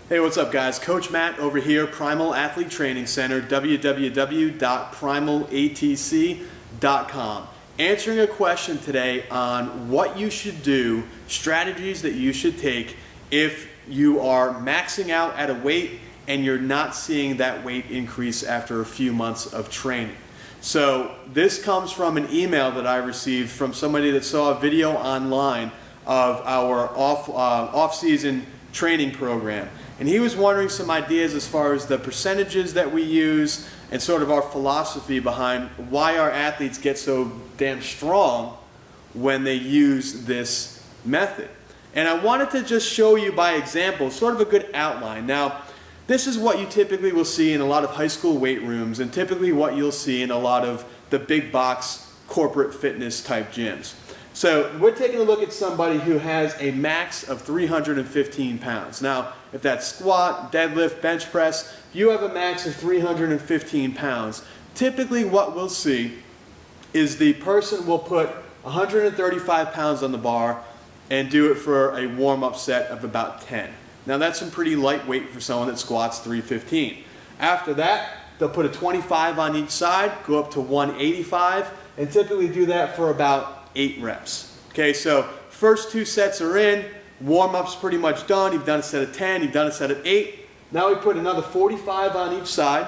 Hey, what's up guys? Coach Matt over here, Primal Athlete Training Center, www.primalatc.com. Answering a question today on what you should do, strategies that you should take if you are maxing out at a weight and you're not seeing that weight increase after a few months of training. So this comes from an email that I received from somebody that saw a video online of our off-season training program. And he was wondering some ideas as far as the percentages that we use and sort of our philosophy behind why our athletes get so damn strong when they use this method. And I wanted to just show you by example, sort of a good outline. Now, this is what you typically will see in a lot of high school weight rooms and typically what you'll see in a lot of the big box corporate fitness type gyms. So we're taking a look at somebody who has a max of 315 pounds. Now, if that's squat, deadlift, bench press, you have a max of 315 pounds. Typically what we'll see is the person will put 135 pounds on the bar and do it for a warm-up set of about 10. Now that's some pretty light weight for someone that squats 315. After that, they'll put a 25 on each side, go up to 185, and typically do that for about 8 reps. Okay, so first 2 sets are in, warm-up's pretty much done, you've done a set of 10, you've done a set of 8. Now we put another 45 on each side,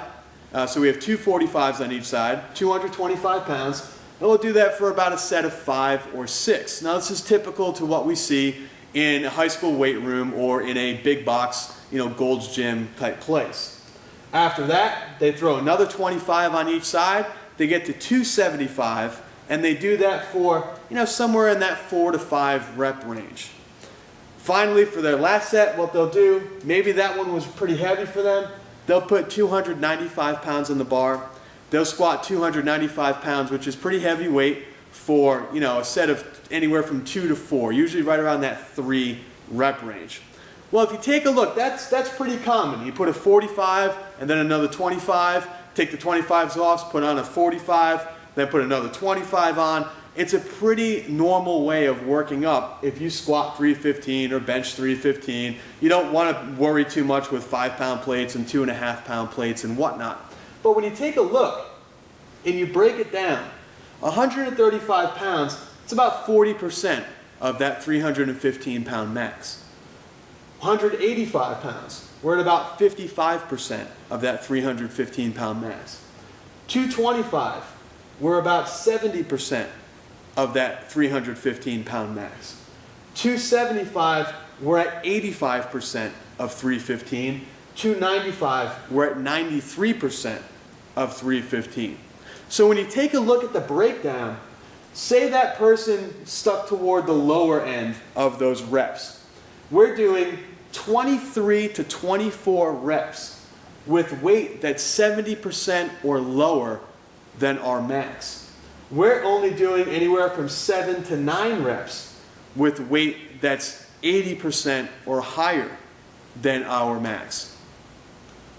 so we have 2 45s on each side, 225 pounds, and we'll do that for about a set of 5 or 6. Now this is typical to what we see in a high school weight room or in a big box, Gold's Gym type place. After that, they throw another 25 on each side, they get to 275, and they do that for, somewhere in that 4 to 5 rep range. Finally, for their last set, what they'll do, maybe that one was pretty heavy for them, they'll put 295 pounds on the bar. They'll squat 295 pounds, which is pretty heavy weight for, a set of anywhere from 2 to 4, usually right around that 3 rep range. Well, if you take a look, that's pretty common. You put a 45 and then another 25, take the 25s off, put on a 45, then put another 25 on. It's a pretty normal way of working up if you squat 315 or bench 315. You don't want to worry too much with 5-pound plates and 2.5-pound plates and whatnot. But when you take a look and you break it down, 135 pounds, it's about 40% of that 315-pound max. 185 pounds, we're at about 55% of that 315-pound max. 225, we're about 70% of that 315-pound max. 275, we're at 85% of 315. 295, we're at 93% of 315. So when you take a look at the breakdown, say that person stuck toward the lower end of those reps. We're doing 23 to 24 reps with weight that's 70% or lower than our max. We're only doing anywhere from 7 to 9 reps with weight that's 80% or higher than our max.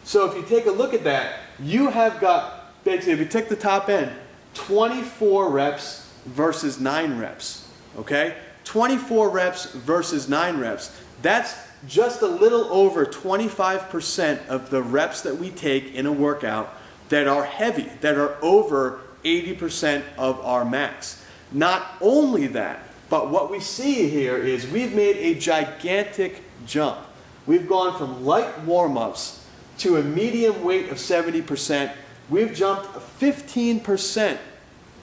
So if you take a look at that, you have got, basically if you take the top end, 24 reps versus 9 reps, okay? 24 reps versus 9 reps. That's just a little over 25% of the reps that we take in a workout that are heavy, that are over 80% of our max. Not only that, but what we see here is we've made a gigantic jump. We've gone from light warm-ups to a medium weight of 70%. We've jumped 15%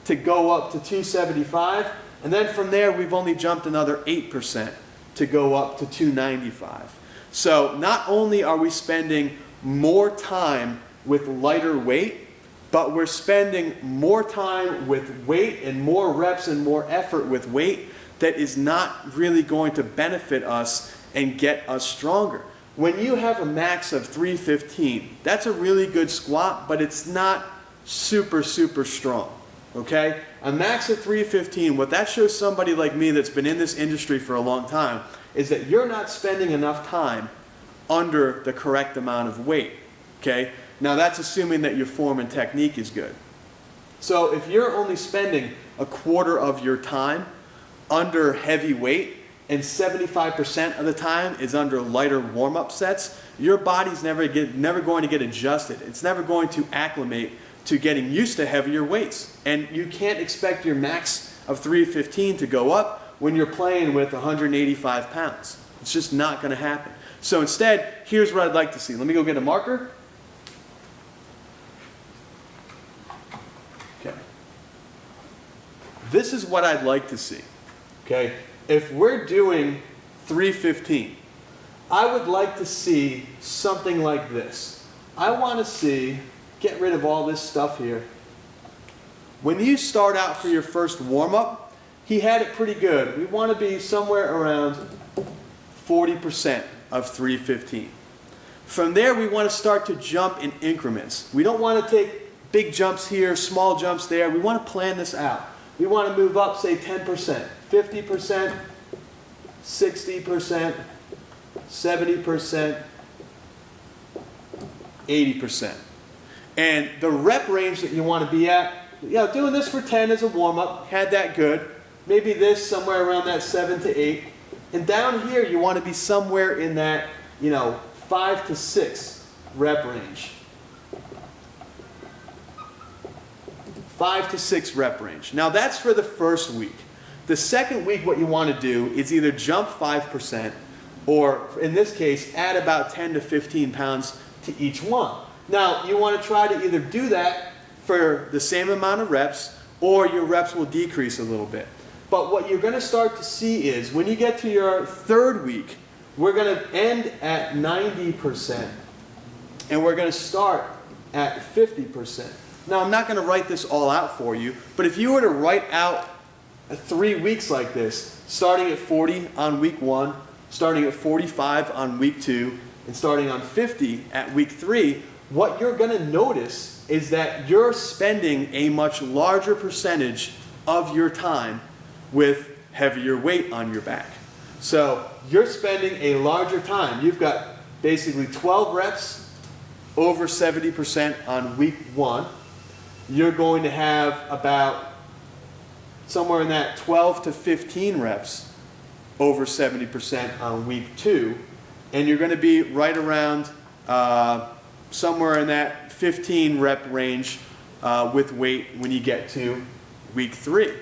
to go up to 275, and then from there we've only jumped another 8% to go up to 295. So not only are we spending more time with lighter weight, but we're spending more time with weight and more reps and more effort with weight that is not really going to benefit us and get us stronger. When you have a max of 315, that's a really good squat, but it's not super strong, okay? A max of 315, what that shows somebody like me that's been in this industry for a long time is that you're not spending enough time under the correct amount of weight, okay? Now that's assuming that your form and technique is good. So if you're only spending a quarter of your time under heavy weight, and 75% of the time is under lighter warm-up sets, your body's never going to get adjusted. It's never going to acclimate to getting used to heavier weights. And you can't expect your max of 315 to go up when you're playing with 185 pounds. It's just not going to happen. So instead, here's what I'd like to see. Let me go get a marker. Okay. This is what I'd like to see. Okay. If we're doing 315, I would like to see something like this. I want to see, get rid of all this stuff here. When you start out for your first warm-up, he had it pretty good. We want to be somewhere around 40% of 315. From there, we want to start to jump in increments. We don't want to take big jumps here, small jumps there. We want to plan this out. We want to move up, say 10%, 50%, 60%, 70%, 80%. And the rep range that you want to be at, doing this for 10 as a warm-up, had that good. Maybe this somewhere around that 7 to 8. And down here, you want to be somewhere in that, 5 to 6 rep range. 5 to 6 rep range. Now that's for the first week. The second week, what you want to do is either jump 5%, or in this case, add about 10 to 15 pounds to each one. Now, you want to try to either do that for the same amount of reps, or your reps will decrease a little bit. But what you're going to start to see is, when you get to your third week, we're going to end at 90%, and we're going to start at 50%. Now, I'm not going to write this all out for you, but if you were to write out 3 weeks like this, starting at 40 on week 1, starting at 45 on week 2, and starting on 50 at week 3, what you're going to notice is that you're spending a much larger percentage of your time with heavier weight on your back. So you're spending a larger time. You've got basically 12 reps over 70% on week 1. You're going to have about somewhere in that 12 to 15 reps over 70% on week 2. And you're going to be right around somewhere in that 15 rep range with weight when you get to week 3.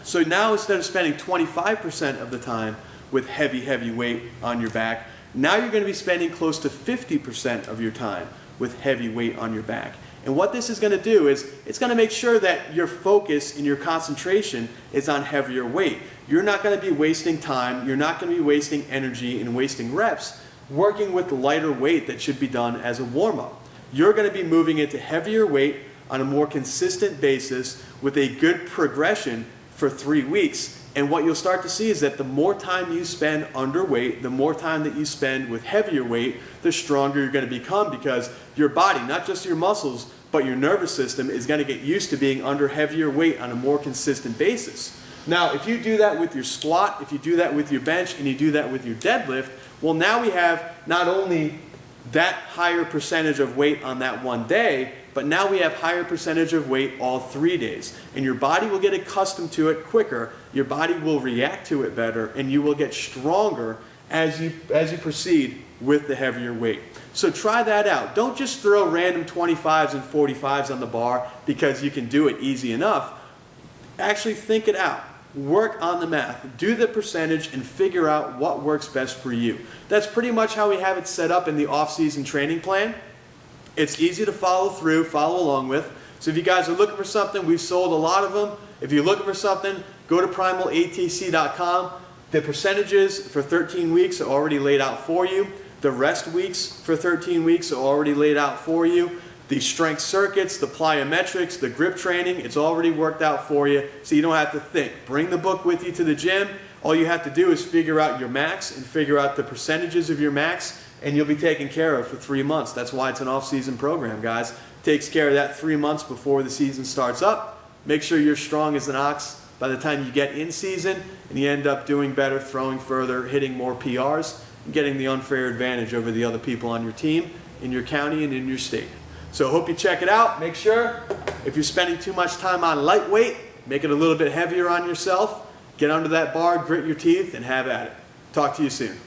So now, instead of spending 25% of the time with heavy weight on your back, now you're going to be spending close to 50% of your time with heavy weight on your back. And what this is going to do is, it's going to make sure that your focus and your concentration is on heavier weight. You're not going to be wasting time, you're not going to be wasting energy and wasting reps working with lighter weight that should be done as a warm-up. You're going to be moving into heavier weight on a more consistent basis with a good progression for 3 weeks. And what you'll start to see is that the more time you spend underweight, the more time that you spend with heavier weight, the stronger you're going to become, because your body, not just your muscles, but your nervous system is going to get used to being under heavier weight on a more consistent basis. Now, if you do that with your squat, if you do that with your bench, and you do that with your deadlift, well, now we have not only that higher percentage of weight on that one day, but now we have higher percentage of weight all 3 days. And your body will get accustomed to it quicker, your body will react to it better, and you will get stronger as you proceed with the heavier weight. So try that out. Don't just throw random 25s and 45s on the bar because you can do it easy enough. Actually think it out. Work on the math. Do the percentage and figure out what works best for you. That's pretty much how we have it set up in the off-season training plan. It's easy to follow along with. So if you guys are looking for something, we've sold a lot of them. If you're looking for something, go to primalatc.com. The percentages for 13 weeks are already laid out for you. The rest weeks for 13 weeks are already laid out for you. The strength circuits, the plyometrics, the grip training, it's already worked out for you, so you don't have to think. Bring the book with you to the gym. All you have to do is figure out your max and figure out the percentages of your max, and you'll be taken care of for 3 months. That's why it's an off-season program, guys. Takes care of that 3 months before the season starts up. Make sure you're strong as an ox by the time you get in season, and you end up doing better, throwing further, hitting more PRs, and getting the unfair advantage over the other people on your team, in your county, and in your state. So hope you check it out. Make sure, if you're spending too much time on lightweight, make it a little bit heavier on yourself. Get under that bar, grit your teeth, and have at it. Talk to you soon.